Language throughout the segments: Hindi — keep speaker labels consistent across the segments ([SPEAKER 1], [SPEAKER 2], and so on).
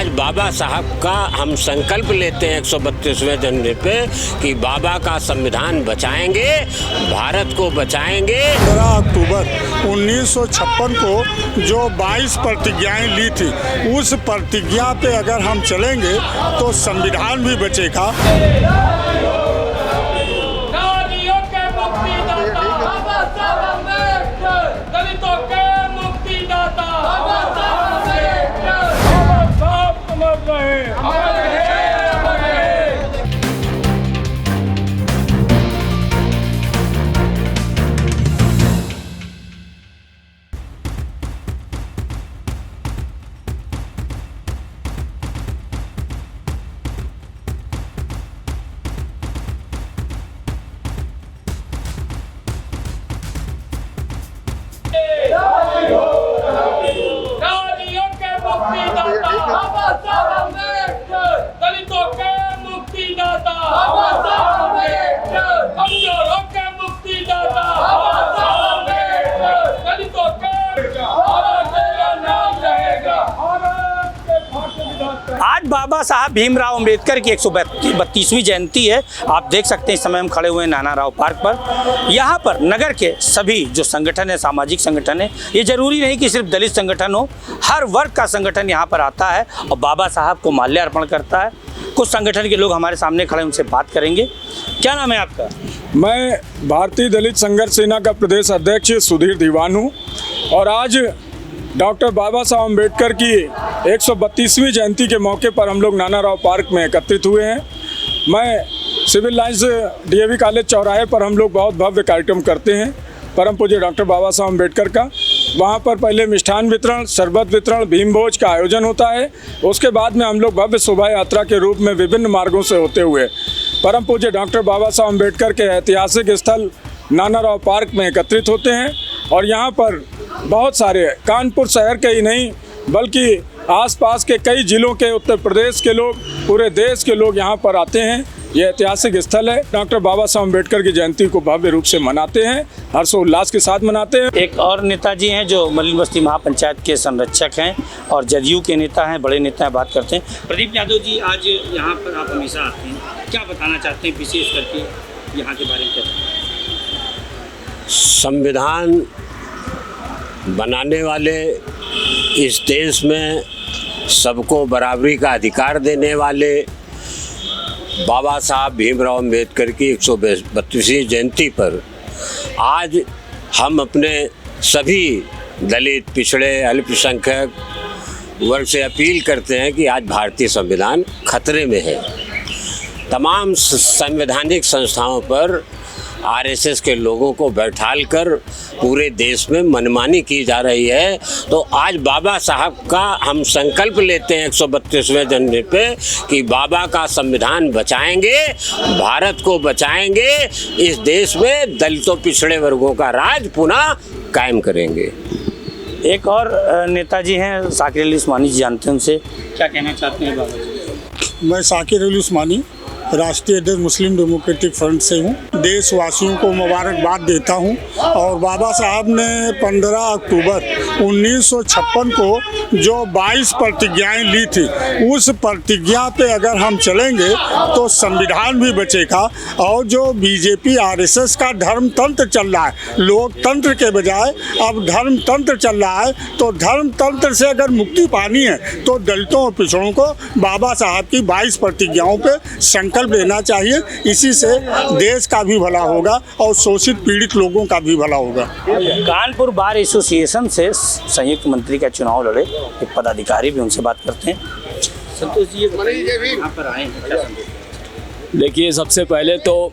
[SPEAKER 1] आज बाबा साहब का हम संकल्प लेते हैं 132वें जन्मदिन पे कि बाबा का संविधान बचाएंगे, भारत को बचाएंगे।
[SPEAKER 2] 15 अक्टूबर 1956 को जो 22 प्रतिज्ञाएं ली थी, उस प्रतिज्ञा पे अगर हम चलेंगे तो संविधान भी बचेगा।
[SPEAKER 3] आज बाबा साहब भीमराव अंबेडकर की 132वीं जयंती है। आप देख सकते हैं इस समय हम खड़े हुए हैं नाना राव पार्क पर। यहाँ पर नगर के सभी जो संगठन है, सामाजिक संगठन है, ये जरूरी नहीं कि सिर्फ दलित संगठन हो, हर वर्ग का संगठन यहाँ पर आता है और बाबा साहब को माल्यार्पण करता है। कुछ संगठन के लोग हमारे सामने खड़े, उनसे बात करेंगे। क्या नाम है आपका?
[SPEAKER 4] मैं भारतीय दलित संघर्ष सेना का प्रदेश अध्यक्ष सुधीर दीवान हूँ और आज डॉक्टर बाबा साहब अम्बेडकर की 132वीं जयंती के मौके पर हम लोग नाना राव पार्क में एकत्रित हुए हैं। मैं सिविल लाइन्स डीएवी कॉलेज चौराहे पर हम लोग बहुत भव्य कार्यक्रम करते हैं परम पूज्य डॉक्टर बाबा साहब अम्बेडकर का। वहाँ पर पहले मिष्ठान वितरण, शरबत वितरण, भीम भोज का आयोजन होता है। उसके बाद में हम लोग भव्य शोभा यात्रा के रूप में विभिन्न मार्गों से होते हुए परम पूज्य डॉक्टर बाबा साहब अम्बेडकर के ऐतिहासिक स्थल नाना राव पार्क में एकत्रित होते हैं। और यहाँ पर बहुत सारे कानपुर शहर के ही नहीं बल्कि आसपास के कई जिलों के, उत्तर प्रदेश के लोग, पूरे देश के लोग यहाँ पर आते हैं। ये ऐतिहासिक स्थल है। डॉक्टर बाबा साहब अम्बेडकर की जयंती को भव्य रूप से मनाते हैं, हर्षोल्लास के साथ मनाते हैं।
[SPEAKER 3] एक और नेताजी हैं जो मलिन बस्ती महापंचायत के संरक्षक हैं और जदयू के नेता हैं, बड़े नेता हैं। बात करते हैं प्रदीप यादव जी। आज यहाँ पर आप हमेशा आते हैं, क्या बताना चाहते हैं विशेष करके यहाँ के बारे में?
[SPEAKER 1] संविधान बनाने वाले, इस देश में सबको बराबरी का अधिकार देने वाले बाबा साहब भीमराव अंबेडकर की 132वीं जयंती पर आज हम अपने सभी दलित, पिछड़े, अल्पसंख्यक वर्ग से अपील करते हैं कि आज भारतीय संविधान खतरे में है। तमाम संवैधानिक संस्थाओं पर आरएसएस के लोगों को बैठालकर पूरे देश में मनमानी की जा रही है। तो आज बाबा साहब का हम संकल्प लेते हैं 132वें जन्मदिन पे कि बाबा का संविधान बचाएंगे, भारत को बचाएंगे, इस देश में दलितों, पिछड़े वर्गों का राज पुनः कायम करेंगे।
[SPEAKER 3] एक और नेताजी हैं साकिर अली उस्मानी जी, जानते हैं उनसे, क्या कहना चाहते हैं बाबा जी?
[SPEAKER 2] मैं साकिर अली उस्मानी राष्ट्रीय अध्यक्ष मुस्लिम डेमोक्रेटिक फ्रंट से हूँ। देशवासियों को मुबारकबाद देता हूँ। और बाबा साहब ने 15 अक्टूबर 1956 को जो 22 प्रतिज्ञाएं ली थी, उस प्रतिज्ञा पे अगर हम चलेंगे तो संविधान भी बचेगा। और जो बीजेपी आरएसएस का धर्मतंत्र चल रहा है, लोकतंत्र के बजाय अब धर्मतंत्र चल रहा है, तो धर्मतंत्र से अगर मुक्ति पानी है तो दलितों और पिछड़ों को बाबा साहब की 22 प्रतिज्ञाओं पे संकल्प लेना चाहिए। इसी से देश का भी भला होगा और शोषित पीड़ित लोगों का भी भला होगा।
[SPEAKER 3] कानपुर बार एसोसिएशन से संयुक्त मंत्री का चुनाव लड़े एक पदाधिकारी भी, उनसे बात करते हैं। संतोष जी, यहाँ पर आए हैं, क्या संदेश?
[SPEAKER 5] देखिए, सबसे पहले तो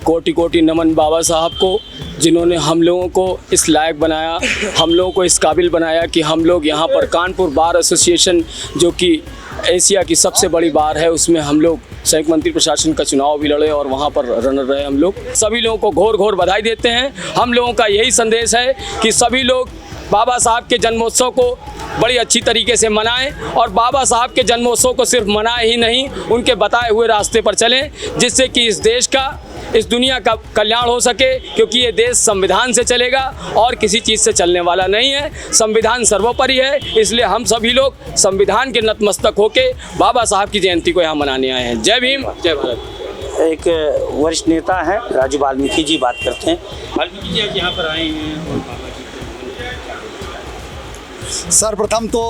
[SPEAKER 5] कोटि कोटि नमन बाबा साहब को, जिन्होंने हम लोगों को इस लायक बनाया, हम लोगों को इस काबिल बनाया कि हम लोग यहाँ पर कानपुर बार एसोसिएशन, जो कि एशिया की सबसे बड़ी बार है, उसमें हम लोग संयुक्त मंत्री प्रशासन का चुनाव भी लड़े और वहाँ पर रनर रहे। हम लोग सभी लोगों को घोर घोर बधाई देते हैं। हम लोगों का यही संदेश है कि सभी लोग बाबा साहब के जन्मोत्सव को बड़ी अच्छी तरीके से मनाएं और बाबा साहब के जन्मोत्सव को सिर्फ मनाए ही नहीं, उनके बताए हुए रास्ते पर चलें, जिससे कि इस देश का इस दुनिया का कल्याण हो सके, क्योंकि ये देश संविधान से चलेगा और किसी चीज़ से चलने वाला नहीं है। संविधान सर्वोपरि है, इसलिए हम सभी लोग संविधान के नतमस्तक होके बाबा साहब की जयंती को यहाँ मनाने आए हैं। जय भीम, जय भारत।
[SPEAKER 3] एक वरिष्ठ नेता हैं राजू वाल्मीकि जी, बात करते हैं। वाल्मीकि जी, आप यहाँ पर आए हैं और बाबा जी
[SPEAKER 6] सर्वप्रथम तो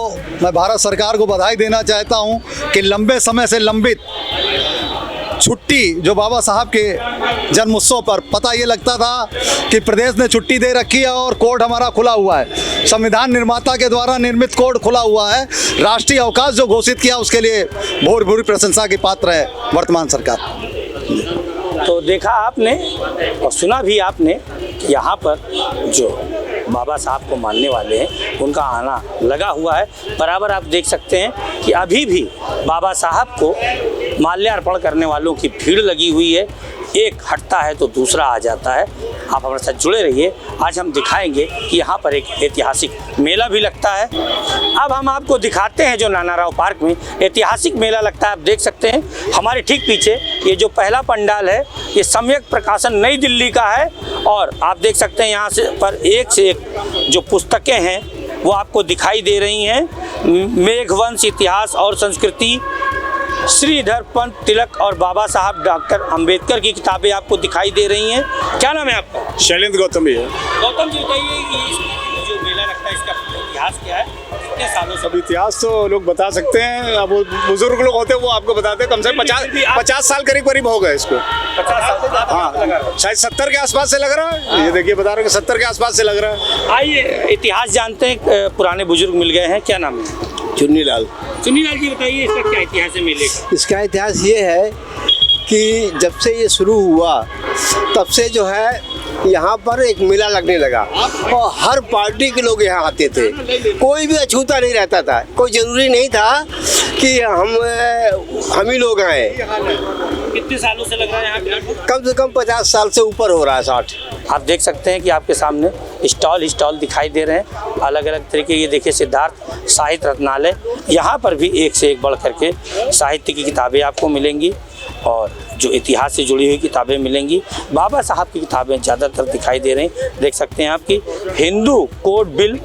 [SPEAKER 6] मैं भारत सरकार को बधाई देना चाहता हूं कि लंबे समय से लंबित छुट्टी जो बाबा साहब के जन्म उत्सव पर पता ये लगता था कि प्रदेश ने छुट्टी दे रखी है और कोर्ट हमारा खुला हुआ है, संविधान निर्माता के द्वारा निर्मित कोर्ट खुला हुआ है, राष्ट्रीय अवकाश जो घोषित किया उसके लिए भूरी भूरी प्रशंसा की पात्र है वर्तमान सरकार।
[SPEAKER 3] तो देखा आपने और सुना भी आपने कि यहाँ पर जो बाबा साहब को मानने वाले हैं उनका आना लगा हुआ है। बराबर आप देख सकते हैं कि अभी भी बाबा साहब को माल्यार्पण करने वालों की भीड़ लगी हुई है। एक हटता है तो दूसरा आ जाता है। आप हमारे साथ जुड़े रहिए। आज हम दिखाएंगे कि यहाँ पर एक ऐतिहासिक मेला भी लगता है। अब हम आपको दिखाते हैं जो नानाराव पार्क में ऐतिहासिक मेला लगता है। आप देख सकते हैं हमारे ठीक पीछे ये जो पहला पंडाल है ये सम्यक प्रकाशन नई दिल्ली का है और आप देख सकते हैं यहाँ से पर एक से एक जो पुस्तकें हैं वो आपको दिखाई दे रही हैं। मेघवंश, इतिहास और संस्कृति, श्रीधर पंत तिलक और बाबा साहब डॉक्टर अंबेडकर की किताबें आपको दिखाई दे रही हैं। क्या नाम है आपका?
[SPEAKER 7] शैलेंद्र गौतम भी है।
[SPEAKER 3] गौतम जी, बताइए ये जो मेला लगता है इसका इतिहास क्या है, कितने सालों से?
[SPEAKER 7] अब इतिहास तो लोग बता सकते हैं, अब बुजुर्ग लोग होते हैं वो आपको बताते हैं। कम से कम 50 साल करीब हो गए इसको।
[SPEAKER 3] 50 साल से
[SPEAKER 7] हाँ, शायद 70 के आसपास से लग रहा है। ये देखिए बता रहे हैं कि 70 के आसपास से लग रहा है।
[SPEAKER 3] आइए इतिहास जानते हैं। पुराने बुजुर्ग मिल गए हैं। क्या नाम है?
[SPEAKER 8] चुन्नीलाल।
[SPEAKER 3] चुन्नीलाल जी, बताइए इसका क्या इतिहास है मेले का?
[SPEAKER 8] इसका इतिहास ये है कि जब से ये शुरू हुआ तब से जो है यहाँ पर एक मेला लगने लगा और हर पार्टी के लोग यहाँ आते थे। कोई भी अछूता नहीं रहता था, कोई ज़रूरी नहीं था कि हम ही लोग आए।
[SPEAKER 3] कितने सालों से लग रहा है यहाँ पे?
[SPEAKER 8] कम से कम 50 साल से ऊपर हो रहा है, 60।
[SPEAKER 3] आप देख सकते हैं कि आपके सामने स्टॉल दिखाई दे रहे हैं अलग अलग तरीके। ये देखिए सिद्धार्थ साहित्य रत्नालय, यहाँ पर भी एक से एक बढ़ करके साहित्य की किताबें आपको मिलेंगी और जो इतिहास से जुड़ी हुई किताबें मिलेंगी। बाबा साहब की किताबें ज़्यादातर दिखाई दे रही हैं। देख सकते हैं आपकी हिंदू कोड बिल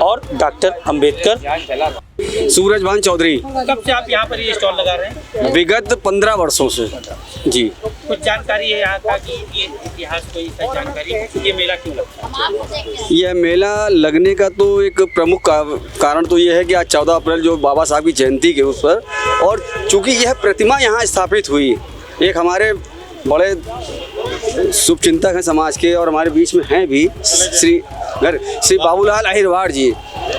[SPEAKER 3] और डॉक्टर अंबेडकर।
[SPEAKER 5] सूरजभान चौधरी।
[SPEAKER 3] कब से आप यहाँ पर ये स्टॉल लगा रहे हैं?
[SPEAKER 5] विगत 15 वर्षों से जी।
[SPEAKER 3] कुछ जानकारी है यहाँ का कि ये इतिहास कोई सा जानकारी, ये मेला क्यों लगता है?
[SPEAKER 5] यह मेला लगने का तो एक प्रमुख कारण तो यह है कि आज 14 अप्रैल जो बाबा साहब की जयंती के उस पर, और चूँकि यह प्रतिमा यहाँ स्थापित हुई, एक हमारे बड़े शुभचिंतक हैं समाज के और हमारे बीच में हैं भी श्री बाबूलाल अहिरवार जी,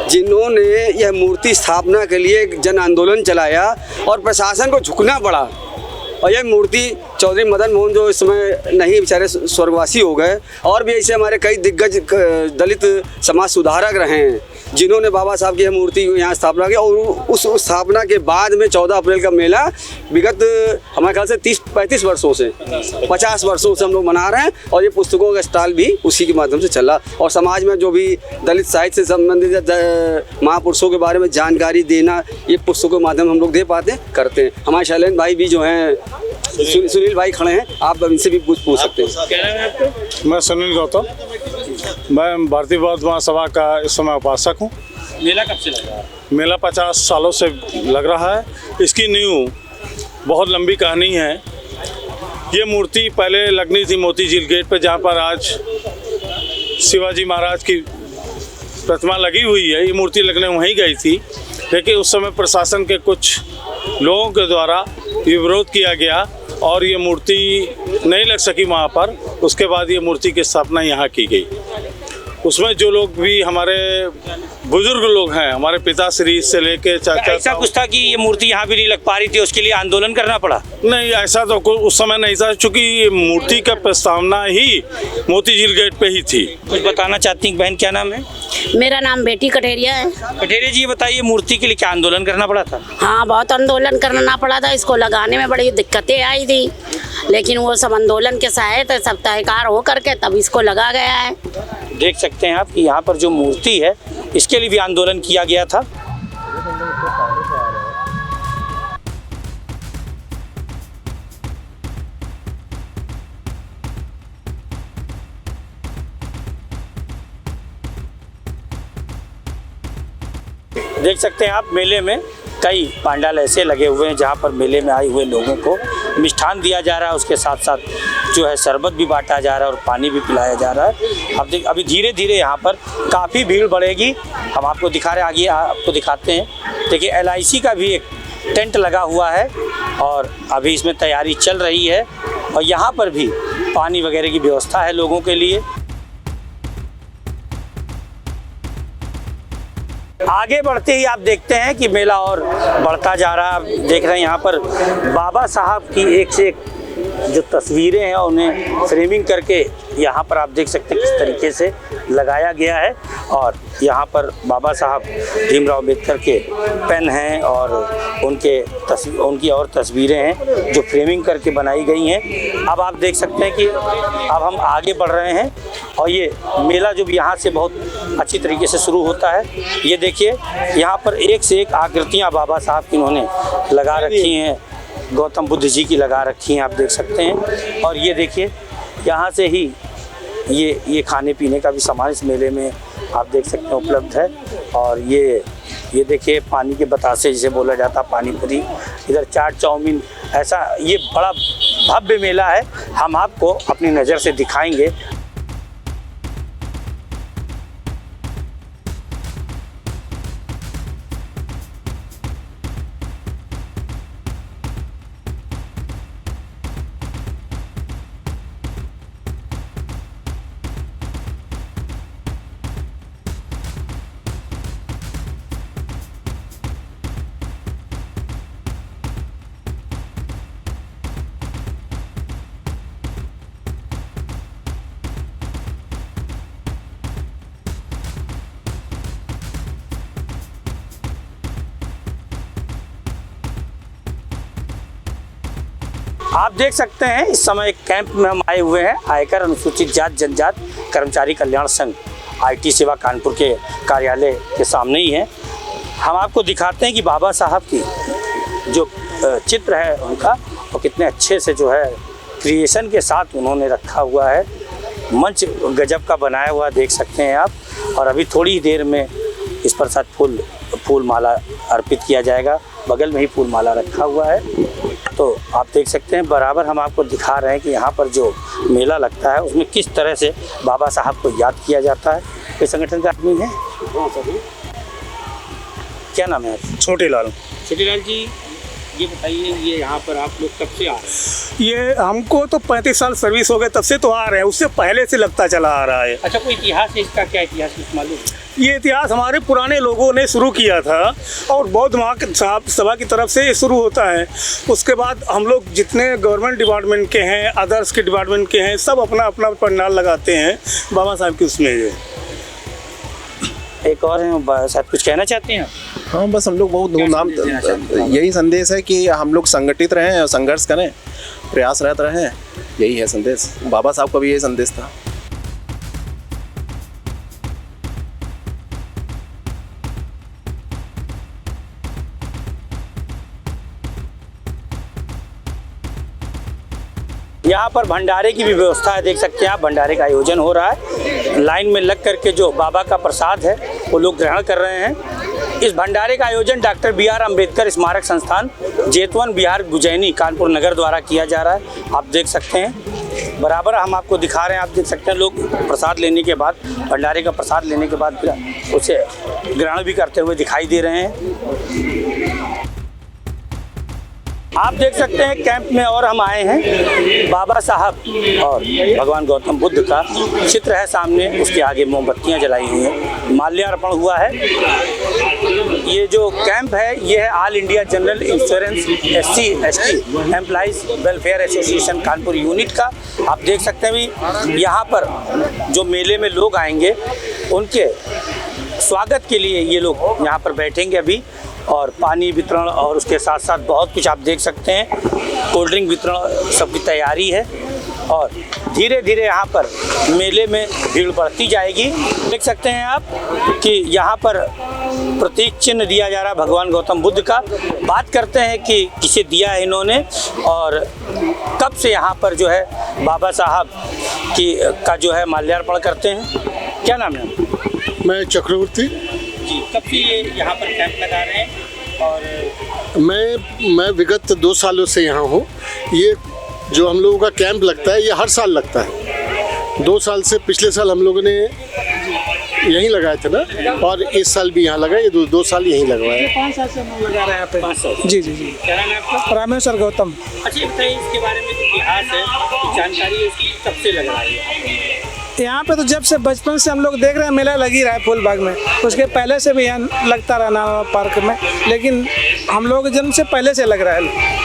[SPEAKER 5] जिन्होंने यह मूर्ति स्थापना के लिए एक जन आंदोलन चलाया और प्रशासन को झुकना पड़ा। और यह मूर्ति चौधरी मदन मोहन जो इस समय नहीं बेचारे स्वर्गवासी हो गए, और भी ऐसे हमारे कई दिग्गज दलित समाज सुधारक रहे हैं जिन्होंने बाबा साहब की यह मूर्ति यहाँ स्थापना की। और उस स्थापना के बाद में 14 अप्रैल का मेला विगत हमारे ख्याल से 30-35 वर्षों से 50 वर्षों से हम लोग मना रहे हैं। और ये पुस्तकों का स्टॉल भी उसी के माध्यम से चला और समाज में जो भी दलित साहित्य से संबंधित महापुरुषों के बारे में जानकारी देना, ये पुस्तकों के माध्यम हम लोग दे पाते करते हैं। हमारे शैलेंद्र भाई भी जो हैं, सुनील भाई खड़े हैं, आप इनसे भी पूछ सकते हैं।
[SPEAKER 3] क्या नाम है आपका?
[SPEAKER 7] मैं सुनील गौतम, मैं भारतीय बौद्ध महासभा का इस समय उपासक हूँ।
[SPEAKER 3] मेला कब से लग रहा है?
[SPEAKER 7] मेला 50 सालों से लग रहा है। इसकी नींव बहुत लंबी कहानी है। ये मूर्ति पहले लगनी थी मोती झील गेट पे, जहाँ पर आज शिवाजी महाराज की प्रतिमा लगी हुई है। ये मूर्ति लगने वहीं गई थी, लेकिन उस समय प्रशासन के कुछ लोगों के द्वारा ये विरोध किया गया और ये मूर्ति नहीं लग सकी वहाँ पर। उसके बाद ये मूर्ति की स्थापना यहाँ की गई। उसमें जो लोग भी हमारे बुजुर्ग लोग हैं, हमारे पिताश्री से लेके चाचा,
[SPEAKER 3] ऐसा कुछ था कि ये मूर्ति यहाँ भी नहीं लग पा रही थी, उसके लिए आंदोलन करना पड़ा?
[SPEAKER 7] नहीं, ऐसा तो उस समय नहीं था, चूँकि ये मूर्ति का प्रस्तावना ही मोती झील गेट पे ही थी।
[SPEAKER 3] कुछ बताना चाहती हैं बहन? क्या नाम है?
[SPEAKER 9] मेरा नाम बेटी कठेरिया है।
[SPEAKER 3] कठेरिया जी, बताइए मूर्ति के लिए क्या आंदोलन करना पड़ा था?
[SPEAKER 9] हाँ, बहुत आंदोलन करना पड़ा था। इसको लगाने में बड़ी दिक्कतें आई थी, लेकिन वो सब आंदोलन के सहायता सब तयकार हो करके तब इसको लगा गया है।
[SPEAKER 3] देख सकते हैं आप कि यहाँ पर जो मूर्ति है इसके लिए भी आंदोलन किया गया था। देख सकते हैं आप मेले में कई पंडाल ऐसे लगे हुए हैं जहाँ पर मेले में आए हुए लोगों को मिष्ठान दिया जा रहा है, उसके साथ साथ जो है शरबत भी बांटा जा रहा है और पानी भी पिलाया जा रहा है। अब अभी धीरे धीरे यहाँ पर काफ़ी भीड़ बढ़ेगी। हम आपको दिखा रहे हैं, आगे आपको दिखाते हैं। देखिए LIC का भी एक टेंट लगा हुआ है और अभी इसमें तैयारी चल रही है और यहाँ पर भी पानी वगैरह की व्यवस्था है लोगों के लिए। आगे बढ़ते ही आप देखते हैं कि मेला और बढ़ता जा रहा है। देख रहे हैं यहाँ पर बाबा साहब की एक से एक जो तस्वीरें हैं उन्हें फ्रेमिंग करके यहाँ पर आप देख सकते हैं किस तरीके से लगाया गया है। और यहाँ पर बाबा साहब भीमराव अम्बेडकर के पेन हैं और उनकी और तस्वीरें हैं जो फ्रेमिंग करके बनाई गई हैं। अब आप देख सकते हैं कि अब हम आगे बढ़ रहे हैं और ये मेला जो भी यहाँ से बहुत अच्छी तरीके से शुरू होता है। ये देखिए यहाँ पर एक से एक आकृतियाँ बाबा साहब की इन्होंने लगा रखी हैं, गौतम बुद्ध जी की लगा रखी हैं, आप देख सकते हैं। और ये देखिए यहाँ से ही ये खाने पीने का भी सामान इस मेले में आप देख सकते हैं उपलब्ध है। और ये देखिए पानी के बतासे जिसे बोला जाता है, पानी पूरी, इधर चाट चाउमीन, ऐसा ये बड़ा भव्य मेला है। हम आपको अपनी नज़र से दिखाएंगे। आप देख सकते हैं इस समय एक कैंप में हम आए हुए हैं। आयकर अनुसूचित जात जनजात कर्मचारी कल्याण संघ IT सेवा कानपुर के कार्यालय के सामने ही है। हम आपको दिखाते हैं कि बाबा साहब की जो चित्र है उनका वो कितने अच्छे से जो है क्रिएशन के साथ उन्होंने रखा हुआ है। मंच गजब का बनाया हुआ देख सकते हैं आप। और अभी थोड़ी ही देर में इस पर साथ फूल माला अर्पित किया जाएगा। बगल में ही फूल माला रखा हुआ है। तो आप देख सकते हैं बराबर हम आपको दिखा रहे हैं कि यहाँ पर जो मेला लगता है उसमें किस तरह से बाबा साहब को याद किया जाता है। कोई संगठन का आदमी है? क्या नाम है?
[SPEAKER 2] छोटेलाल।
[SPEAKER 3] छोटेलाल जी, ये बताइए, ये यहाँ पर आप लोग कब से आ रहे हैं?
[SPEAKER 2] ये हमको तो 35 साल सर्विस हो गए, तब से तो आ रहे हैं, उससे पहले से लगता चला आ रहा है।
[SPEAKER 3] अच्छा, कोई इतिहास है इसका? क्या इतिहास कुछ मालूम?
[SPEAKER 2] ये इतिहास हमारे पुराने लोगों ने शुरू किया था और बौद्ध महासभा सभा की तरफ से ये शुरू होता है। उसके बाद हम लोग जितने गवर्नमेंट डिपार्टमेंट के हैं, अदर्स के डिपार्टमेंट के हैं, सब अपना अपना पंडाल लगाते हैं बाबा साहब की उसमें।
[SPEAKER 3] एक और हैं, शायद कुछ कहना चाहते हैं?
[SPEAKER 10] हाँ, बस हम लोग बहुत धूमधाम, यही संदेश है कि हम लोग संगठित रहें और संघर्ष करें, प्रयासरत रहें, यही है संदेश। बाबा साहब का भी यही संदेश था।
[SPEAKER 3] यहाँ पर भंडारे की भी व्यवस्था है, देख सकते हैं आप। भंडारे का आयोजन हो रहा है। लाइन में लग करके जो बाबा का प्रसाद है वो लोग ग्रहण कर रहे हैं। इस भंडारे का आयोजन डॉक्टर BR अम्बेडकर स्मारक संस्थान जेतवन बिहार गुजैनी कानपुर नगर द्वारा किया जा रहा है। आप देख सकते हैं बराबर हम आपको दिखा रहे हैं। आप देख सकते हैं लोग प्रसाद लेने के बाद, भंडारे का प्रसाद लेने के बाद उसे ग्रहण भी करते हुए दिखाई दे रहे हैं। आप देख सकते हैं कैंप में और हम आए हैं। बाबा साहब और भगवान गौतम बुद्ध का चित्र है सामने, उसके आगे मोमबत्तियां जलाई हुई हैं, माल्यार्पण हुआ है। ये जो कैंप है ये है all India general insurance SC/ST employees welfare association Kanpur unit का। आप देख सकते हैं भी यहाँ पर जो मेले में लोग आएंगे उनके स्वागत के लिए ये लोग यहाँ पर बैठेंगे अभी, और पानी वितरण और उसके साथ साथ बहुत कुछ आप देख सकते हैं, कोल्ड ड्रिंक वितरण सबकी तैयारी है। और धीरे धीरे यहाँ पर मेले में भीड़ बढ़ती जाएगी। देख सकते हैं आप कि यहाँ पर प्रतीक चिन्ह दिया जा रहा है भगवान गौतम बुद्ध का। बात करते हैं कि किसे दिया है इन्होंने और कब से यहाँ पर जो है बाबा साहब का जो है माल्यार्पण करते हैं। क्या नाम है?
[SPEAKER 11] मैं चक्रवर्ती।
[SPEAKER 3] जी, कब से ये यहाँ पर कैंप लगा रहे हैं? और
[SPEAKER 11] मैं विगत 2 सालों से यहाँ हूँ। ये जो हम लोगों का कैंप लगता है ये हर साल लगता है। 2 साल से, पिछले साल हम लोगों ने यहीं लगाए थे ना, और इस साल भी यहाँ लगा। ये 2 साल यहीं लगवाया।
[SPEAKER 3] 5 साल से हम लोग लगा रहे हैं यहाँ पे। 5 साल। जी जी जी। क्या नाम है आपका?
[SPEAKER 12] रामेश्वर गौतम।
[SPEAKER 3] अच्छा, ये बताइए इसके बारे में इतिहास है, जानकारी है इसकी, कब से लग रहा है?
[SPEAKER 12] यहाँ पे तो जब से बचपन से हम लोग देख रहे हैं मेला लग ही रहा है फूलबाग में। उसके पहले से भी यहाँ लगता रहा नाना पार्क में, लेकिन हम लोग जन्म से पहले से लग रहा है।